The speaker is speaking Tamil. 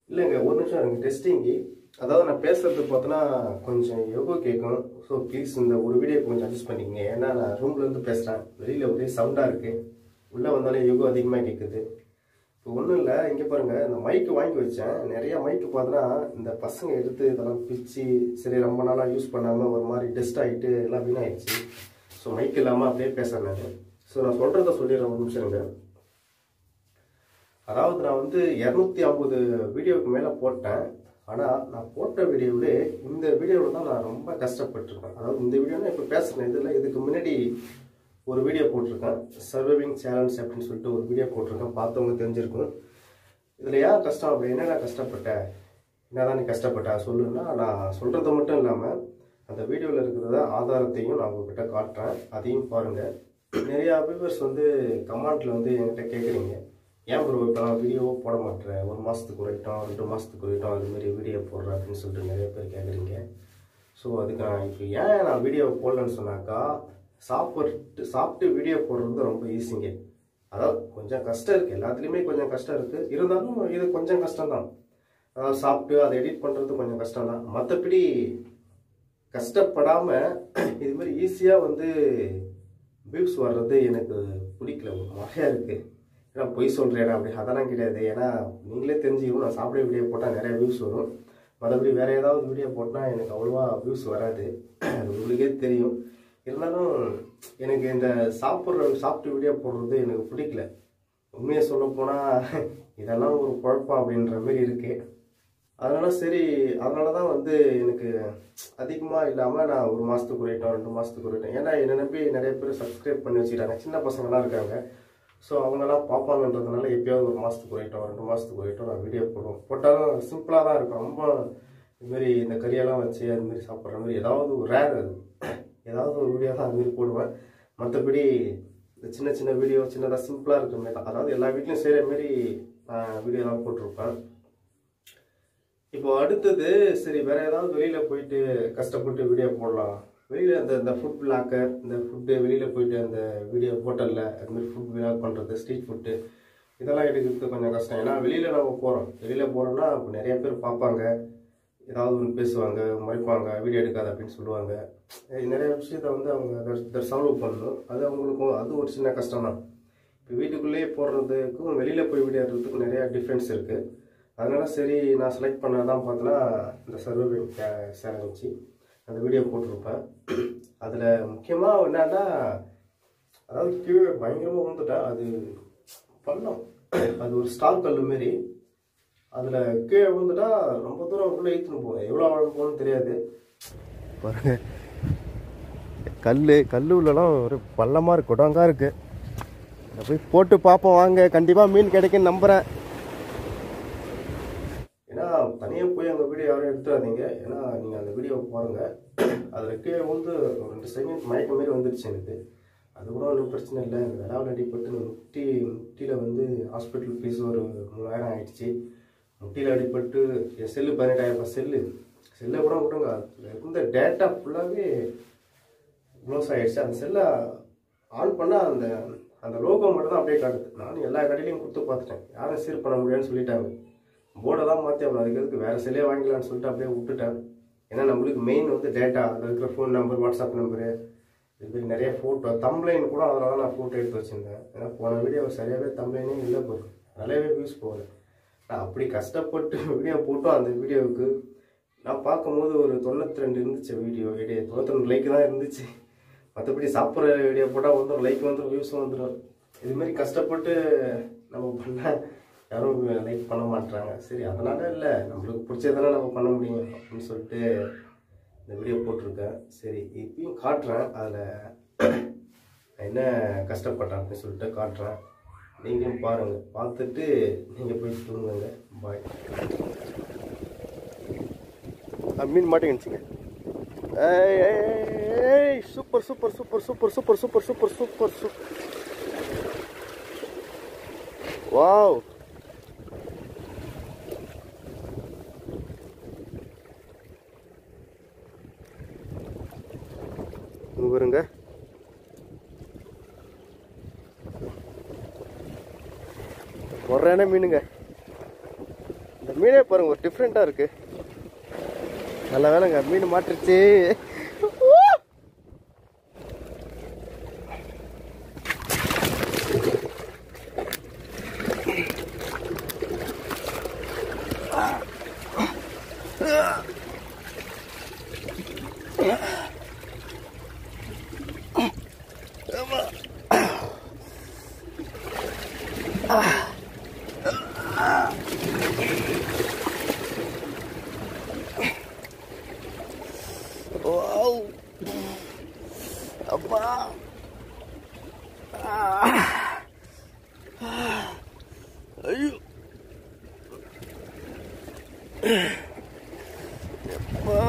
இல்லைங்க, ஒரு நிமிஷம் இருங்க. டெஸ்டிங்கு. அதாவது நான் பேசுறது பார்த்தோன்னா கொஞ்சம் எகோ கேட்கும். ஸோ ப்ளீஸ் இந்த ஒரு வீடியோ கொஞ்சம் அட்ஜஸ்ட் பண்ணிக்கங்க. ஏன்னா நான் ரூம்லேருந்து பேசுகிறேன், வெளியில் ஒரே சவுண்டாக இருக்குது. உள்ளே வந்தாலே எகோ அதிகமாக கேட்குது. இப்போ ஒன்றும் இல்லை, இங்கே பாருங்கள், இந்த மைக்கு வாங்கி வச்சேன். நிறையா மைக்கு பார்த்தோன்னா இந்த பசங்க எடுத்து இதெல்லாம் பிச்சு சரி ரொம்ப நாளாக யூஸ் பண்ணாமல் ஒரு மாதிரி டஸ்ட் ஆகிட்டு எல்லாம் வீணாகிடுச்சு. ஸோ மைக் இல்லாமல் அப்படியே பேசுகிறேன் நான். ஸோ நான் சொல்கிறத சொல்லிடுறேன், ஒரு நிமிஷம் இருங்க. அதாவது நான் வந்து 250 வீடியோவுக்கு மேலே போட்டேன். ஆனால் நான் போட்ட வீடியோவிலே இந்த வீடியோவில் தான் நான் ரொம்ப கஷ்டப்பட்டுருக்கேன். அதாவது இந்த வீடியோனா இப்போ பேசுகிறேன், இதில் இதுக்கு முன்னாடி ஒரு வீடியோ போட்டிருக்கேன், சர்வைவிங் சேலஞ்ச் அப்படின்னு சொல்லிட்டு ஒரு வீடியோ போட்டிருக்கேன். பார்த்தவங்க தெரிஞ்சிருக்கும். இதில் ஏன் கஷ்டம் அப்படி என்னென்ன கஷ்டப்பட்டேன், என்னதான் நீ கஷ்டப்பட்ட சொல்லுன்னா, நான் சொல்கிறது மட்டும் இல்லாமல் அந்த வீடியோவில் இருக்கிறத ஆதாரத்தையும் நான் உங்ககிட்ட காட்டுறேன். அதையும் பாருங்கள். நிறையா வியூவர்ஸ் வந்து கமெண்ட்டில் வந்து என்கிட்ட கேட்குறீங்க, ஏன் ப்ரோ இப்போ வீடியோ போட மாட்டேறேன், 1 மாதத்துக்கு ஒரு ஐட்டம் 2 மாதத்துக்கு ஒரு ஐட்டம் அதுமாரி வீடியோ போடுறேன் அப்படின்னு சொல்லிட்டு நிறைய பேர் கேட்குறீங்க. ஸோ அதுக்கு நான் இப்போ ஏன் நான் வீடியோ போடலன்னு சொன்னாக்கா, சாப்பிட்டு வீடியோ போடுறது ரொம்ப ஈஸிங்க. அதாவது கொஞ்சம் கஷ்டம் இருக்குது, எல்லாத்துலேயுமே கொஞ்சம் கஷ்டம் இருக்குது. இருந்தாலும் இது கொஞ்சம் கஷ்டம்தான். அதாவது சாப்பிட்டு அதை எடிட் பண்ணுறது கொஞ்சம் கஷ்டம் தான். மற்றபடி கஷ்டப்படாமல் இதுமாரி ஈஸியாக வந்து வியூஸ் வர்றது எனக்கு பிடிக்கல, ஒரு மாதிரியாக இருக்குது. ஏன்னா பொய் சொல்கிறேன் அப்படி அதெல்லாம் கிடையாது. ஏன்னா நீங்களே தெரிஞ்சுக்கணும், நான் சாப்பிட வீடியோ போட்டால் நிறைய வியூஸ் வரும். மற்றபடி வேறு ஏதாவது வீடியோ போட்டால் எனக்கு அவ்வளோவா வியூஸ் வராது, அது உங்களுக்கே தெரியும். இருந்தாலும் எனக்கு இந்த சாப்பிட்டு வீடியோ போடுறது எனக்கு பிடிக்கல. உண்மையை சொல்ல போனால் இதெல்லாம் ஒரு குழப்பம் அப்படின்ற மாதிரி இருக்குது. அதனால தான் வந்து எனக்கு அதிகமாக இல்லாமல் நான் 1 மாதத்துக்கு ஒரு ஐட்டம் 2 மாதத்துக்கு ஒரு ஐட்டம். ஏன்னா என்னை நம்பி நிறைய பேர் சப்ஸ்கிரைப் பண்ணி வச்சுக்கிறாங்க, சின்ன பசங்களாம் இருக்காங்க. ஸோ அவங்கெல்லாம் பார்ப்பாங்கன்றதுனால எப்பயாவது 1 மாதத்துக்கு ஒரு ஐட்டம் 2 மாதத்துக்கு ஒரு ஐட்டம் நான் வீடியோ போட்டாலும் சிம்பிளாக தான் இருக்கும். ரொம்ப இதுமாரி இந்த கறியெல்லாம் வச்சு அதுமாரி சாப்பிட்ற மாதிரி ஏதாவது ஒரு ரேர், அது ஏதாவது ஒரு வீடியோ தான் அதுமாரி போடுவேன். மற்றபடி இந்த சின்ன சின்ன வீடியோ சின்னதாக சிம்பிளாக இருக்கிற மாதிரி தான், அதாவது எல்லா வீட்லையும் செய்கிற மாரி நான் வீடியோ தான் போட்டிருப்பேன். இப்போ அடுத்தது சரி வேறு ஏதாவது வெளியில் போயிட்டு கஷ்டப்பட்டு வீடியோ போடலாம். வெளியில் இந்த ஃபுட் விளாக்கர், இந்த ஃபுட்டு வெளியில் போயிட்டு அந்த வீடியோ ஹோட்டலில் அதுமாதிரி ஃபுட் விளாக் பண்ணுறது, ஸ்ட்ரீட் ஃபுட்டு இதெல்லாம் எடுக்கிறது கொஞ்சம் கஷ்டம். ஏன்னா வெளியில் நம்ம போகிறோம், வெளியில் போகிறோம்னா இப்போ நிறைய பேர் பார்ப்பாங்க, ஏதாவது ஒன்று பேசுவாங்க, மறைப்பாங்க, வீடியோ எடுக்காது அப்படின்னு சொல்லுவாங்க. நிறைய விஷயத்த வந்து அவங்க சால்வ் பண்ணணும். அது அவங்களுக்கும் அது ஒரு சின்ன கஷ்டம் தான். இப்போ வீட்டுக்குள்ளேயே போடுறதுக்கும் வெளியில் போய் வீடியோ எடுக்கிறதுக்கும் நிறையா டிஃப்ரென்ஸ் இருக்குது. அதனால் சரி நான் செலக்ட் பண்ணதான் பார்த்தோன்னா இந்த சர்வைவிங் சேலஞ்சு அந்த வீடியோ போட்டிருப்பேன். அதில் முக்கியமாக என்னன்னா, அதாவது கீழே பயங்கரமாக வந்துட்டேன். அது பள்ளம், அது ஒரு ஸ்டார் கல் மாரி. அதில் கீழே விழுந்துட்டா ரொம்ப தூரம் உள்ளே இழுத்துன்னு போகும், எவ்வளோ ஆழம் போகணும்னு தெரியாது. பாருங்க, கல் உள்ளலாம் ஒரு பள்ளமாக இருக்கு, கொடாங்காக இருக்குது. அதை போய் போட்டு பார்ப்போம் வாங்க, கண்டிப்பாக மீன் கிடைக்குன்னு நம்புகிறேன். ஏன்னா தனியாக போய் அந்த வீடியோ யாரும் எடுத்துடாதீங்க. ஏன்னா நீங்கள் அந்த வீடியோவை பாருங்கள், அதில் கீழே வந்து 2 செகண்ட் மயக்க மாரி வந்துடுச்சு எனக்கு. அது கூட ஒன்றும் பிரச்சனை இல்லை. விளாவில் அடிப்பட்டு முட்டியில் வந்து ஹாஸ்பிட்டல் ஃபீஸ் ஒரு 3000 ஆகிடுச்சு. முட்டியில் அடிப்பட்டு என் செல்லு 18,000 செல்லை கூட விடுங்க, அதில் இருந்த டேட்டா ஃபுல்லாகவே க்ளோஸ் ஆகிடுச்சு. அந்த செல்லை ஆன் பண்ணால் அந்த லோகோ மட்டும் தான் அப்படியே காட்டுது. நானும் எல்லா கடையிலையும் கொடுத்து பார்த்துட்டேன், யாரும் சீர் பண்ண முடியாதுன்னு சொல்லிட்டாங்க. போர்டை தான் மாற்றி ஆகணும், அதுக்கு வேறு செல்லே வாங்கிக்கலான்னு சொல்லிட்டு அப்படியே விட்டுட்டேன். ஏன்னா நம்மளுக்கு மெயின் வந்து டேட்டா, அதில் இருக்கிற ஃபோன் நம்பர், வாட்ஸ்அப் நம்பரு, இதுமாரி நிறைய ஃபோட்டோ, தம்ப்லைன் கூட அதில் தான் நான் ஃபோட்டோ எடுத்து வச்சுருந்தேன். ஏன்னா போன வீடியோ சரியாகவே தம்ப்லைனே இல்லை போகும், நல்லாவே வியூஸ் போகல. நான் அப்படி கஷ்டப்பட்டு வீடியோ போட்டோம். அந்த வீடியோவுக்கு நான் பார்க்கும்போது ஒரு 92 இருந்துச்சு வீடியோ, 92 லைக் தான் இருந்துச்சு. மற்றபடி சாப்பிட்ற வீடியோ போட்டால் வந்து லைக் வந்துடும், வியூஸும் வந்துடும். இதுமாரி கஷ்டப்பட்டு நம்ம பண்ண யாரும் லைக் பண்ண மாட்டுறாங்க. சரி அதனால இல்லை, நம்மளுக்கு பிடிச்சதானே நம்ம பண்ண முடியும் அப்படின்னு சொல்லிட்டு இந்த வீடியோ போட்டிருக்கேன். சரி இப்பயும் காட்டுறேன், அதில் என்ன கஷ்டப்பட்டேன் அப்படின்னு சொல்லிட்டு காட்டுறேன். நீங்களும் பாருங்கள், பார்த்துட்டு நீங்கள் போய் தூங்குங்க. பாய். மீன் மாட்டேங்குச்சுங்க. ஏய் super super super super super super super super super. Wow, பாருங்க, முறையான மீனுங்க. இந்த மீனே பாருங்க ஒரு டிஃப்ரெண்ட்டாக இருக்கு. நல்ல வேலைங்க மீன் மாட்டுருச்சு. அப்பா ஐயோ அப்பா